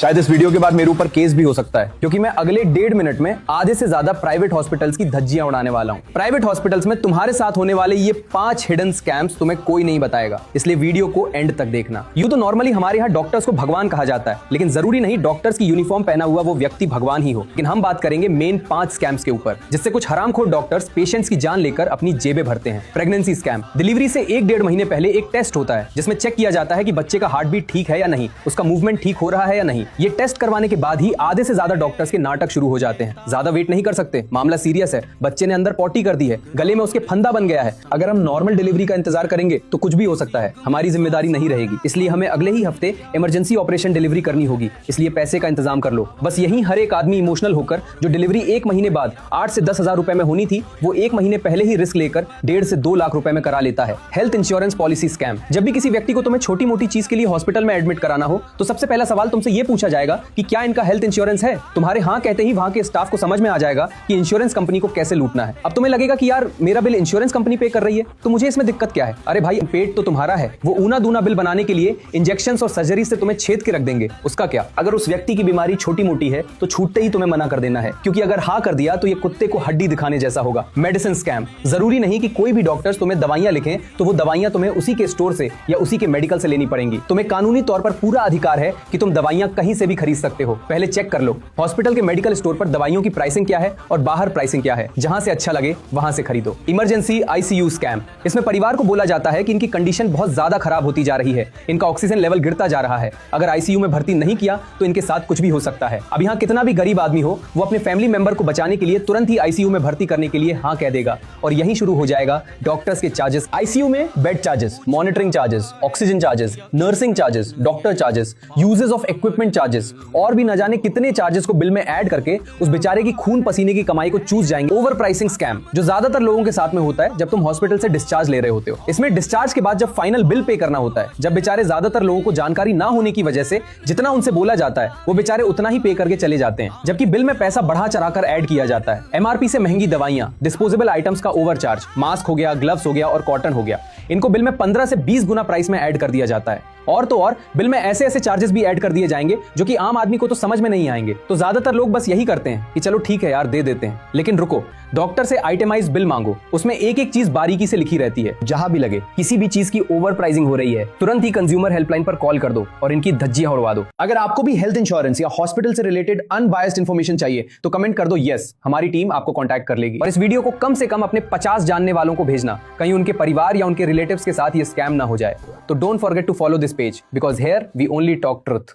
शायद इस वीडियो के बाद मेरे ऊपर केस भी हो सकता है, क्योंकि मैं अगले 1.5 मिनट में आधे से ज्यादा प्राइवेट हॉस्पिटल्स की धज्जियां उड़ाने वाला हूं। प्राइवेट हॉस्पिटल्स में तुम्हारे साथ होने वाले ये 5 हिडन स्कैम्स तुम्हें कोई नहीं बताएगा, इसलिए वीडियो को एंड तक देखना। यूं तो नॉर्मली हमारे यहाँ डॉक्टर्स को भगवान कहा जाता है, लेकिन जरूरी नहीं डॉक्टर्स की यूनिफॉर्म पहना हुआ वो व्यक्ति भगवान ही हो। लेकिन हम बात करेंगे मेन 5 स्कैम्स के ऊपर, जिससे कुछ हरामखोर डॉक्टर्स पेशेंट्स की जान लेकर अपनी जेबें भरते हैं। Pregnancy scam. डिलीवरी से 1-1.5 महीने पहले एक टेस्ट होता है जिसमें चेक किया जाता है कि बच्चे का हार्ट बीट ठीक है या नहीं, उसका मूवमेंट ठीक हो रहा है या नहीं। ये टेस्ट करवाने के बाद ही आधे से ज्यादा डॉक्टर्स के नाटक शुरू हो जाते हैं। ज्यादा वेट नहीं कर सकते, मामला सीरियस है, बच्चे ने अंदर पॉटी कर दी है, गले में उसके फंदा बन गया है। अगर हम नॉर्मल डिलीवरी का इंतजार करेंगे तो कुछ भी हो सकता है, हमारी जिम्मेदारी नहीं रहेगी। इसलिए हमें अगले ही हफ्ते इमरजेंसी ऑपरेशन डिलीवरी करनी होगी, इसलिए पैसे का इंतजाम कर लो। बस यही हर एक आदमी इमोशनल होकर जो डिलीवरी 1 महीने बाद 8 से 10 हजार रुपए में होनी थी, वो 1 महीने पहले ही रिस्क लेकर 1.5 से 2 लाख रुपए में करा लेता है। Health insurance policy scam. जब भी किसी व्यक्ति को तुम्हें छोटी मोटी चीज के लिए हॉस्पिटल में एडमिट कराना हो तो सबसे पहला सवाल तुमसे ये पूछा जाएगा कि क्या इनका हेल्थ इंश्योरेंस है। तुम्हारे हाँ कहते ही वहां के स्टाफ को समझ में आ जाएगा कि इंश्योरेंस कंपनी को कैसे लूटना है। अब तुम्हें लगेगा कि यार मेरा बिल इंश्योरेंस कंपनी पे कर रही है तो मुझे इसमें दिक्कत क्या है। अरे भाई, पेट तो तुम्हारा है, वो ऊना दूना बिल बनाने के लिए इंजेक्शंस और सर्जरी से तुम्हें छेद के रख देंगे, उसका क्या। अगर उस व्यक्ति की बीमारी छोटी मोटी है तो छूटते ही तुम्हें मना कर देना है, क्योंकि अगर हाँ कर दिया तो ये कुत्ते को हड्डी दिखाने जैसा होगा। Medicine scam. जरूरी नहीं कि कोई भी डॉक्टर्स तुम्हें दवाइयां लिखें तो वो दवाइयां तुम्हें उसी के स्टोर से या उसी के मेडिकल से लेनी पड़ेंगी। तुम्हें कानूनी तौर पर पूरा अधिकार है कि तुम दवाइयां कहीं से भी खरीद सकते हो। पहले चेक कर लो हॉस्पिटल के मेडिकल स्टोर पर दवाइयों की प्राइसिंग क्या है और बाहर प्राइसिंग क्या है। जहां से अच्छा लगे वहां से खरीदो। Emergency ICU scam. इसमें परिवार को बोला जाता है कि इनकी कंडीशन बहुत ज्यादा खराब होती जा रही है, इनका ऑक्सीजन लेवल गिरता जा रहा है, अगर आईसीयू में भर्ती नहीं किया तो इनके साथ कुछ भी हो सकता है। अब यहाँ कितना भी गरीब आदमी हो, वो अपने फैमिली मेंबर को बचाने के लिए तुरंत ही आईसीयू में भर्ती करने के लिए हाँ कह देगा, और यही शुरू हो जाएगा डॉक्टर्स के चार्जेस। आईसीयू में bed charges, monitoring charges, oxygen charges, nursing charges, doctor charges, uses of equipment charges, और भी न जाने कितने चार्जेस को बिल में ऐड करके उस बेचारे की खून पसीने की कमाई को चूस जाएंगे। ओवर प्राइसिंग स्कैम, जो ज्यादातर लोगों के साथ में होता है जब तुम हॉस्पिटल से डिस्चार्ज ले रहे होते हो। इसमें डिस्चार्ज के बाद जब फाइनल बिल पे करना होता है, जब बेचारे ज्यादातर लोगों को जानकारी ना होने की वजह से जितना उनसे बोला जाता है वो बेचारे उतना ही पे करके चले जाते हैं, जबकि बिल में पैसा बढ़ा चढ़ाकर ऐड किया जाता है। एमआरपी से महंगी दवाइयां, डिस्पोजेबल आइटम्स का ओवरचार्ज, मास्क हो गया, ग्लव्स हो गया और कॉटन हो गया, इनको बिल में 15 से 20 गुना प्राइस में ऐड कर दिया जाता है। और तो और बिल में ऐसे ऐसे चार्जेस भी ऐड कर दिए जाएंगे जो कि आम आदमी को तो समझ में नहीं आएंगे। तो ज्यादातर लोग बस यही करते हैं कि चलो ठीक है यार दे देते हैं। लेकिन रुको, डॉक्टर से आइटमाइज बिल मांगो, उसमें एक एक चीज बारीकी से लिखी रहती है। जहां भी लगे किसी भी चीज की ओवर प्राइसिंग हो रही है, तुरंत ही कंज्यूमर हेल्पलाइन पर कॉल कर दो और इनकी धज्जियां उड़वा दो। अगर आपको भी हेल्थ इंश्योरेंस या हॉस्पिटल से रिलेटेड अनबायस्ड इन्फॉर्मेशन चाहिए तो कमेंट कर दो यस, हमारी टीम आपको कॉन्टैक्ट कर लेगी। और इस वीडियो को कम से कम अपने 50 जानने वालों को भेजना, कहीं उनके परिवार या उनके रिलेटिव्स के साथ ये स्कैम ना हो जाए। तो don't forget to follow this page, because here we only talk truth.